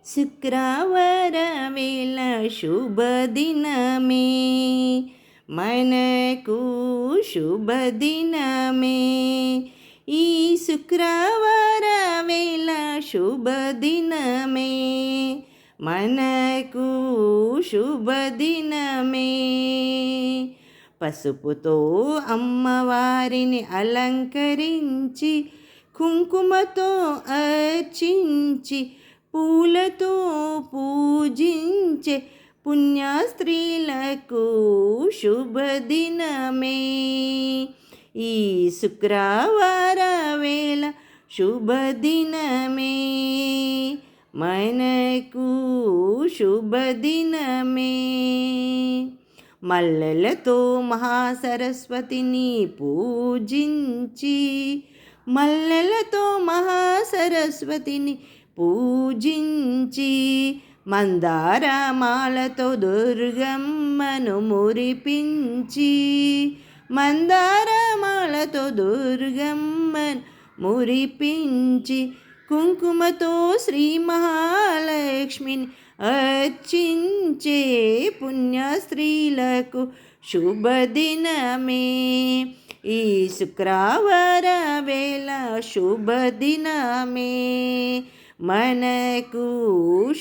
శుక్రవార వేళ శుభదినమే, మనకు శుభదినమే. ఈ శుక్రవార వేళ శుభదినమే, మనకు శుభదినమే. పసుపుతో అమ్మవారిని అలంకరించి, కుంకుమతో అర్చించి, పూలతో పూజించే పుణ్యస్త్రీలకు శుభదినమే. ఈ శుక్రవార వేళ శుభదినమే, మనకు శుభదినమే. మల్లెలతో మహాసరస్వతిని పూజించి, మల్లెలతో మహాసరస్వతిని పూజించి, మందారమాలతో దుర్గమ్మను మురిపించి, మందారమాలతో దుర్గమ్మను మురిపించి, కుంకుమతో శ్రీ మహాలక్ష్మిని అర్చించే పుణ్యస్త్రీలకు శుభదినమే. ఈ శుక్రవార వేళ శుభదినమే, మనకు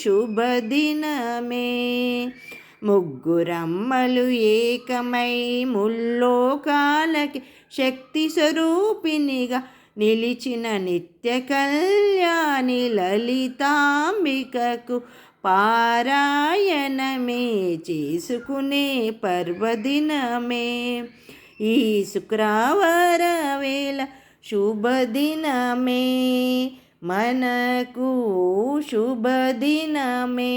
శుభదినమే. ముగ్గురమ్మలు ఏకమై ముల్లోకాలకి శక్తి స్వరూపినిగా నిలిచిన నిత్య కళ్యాణి లలితాంబికకు పారాయణమే చేసుకునే పర్వదినమే. ఈ శుక్రవార వేళ శుభదినమే, మనకు శుభదినమే.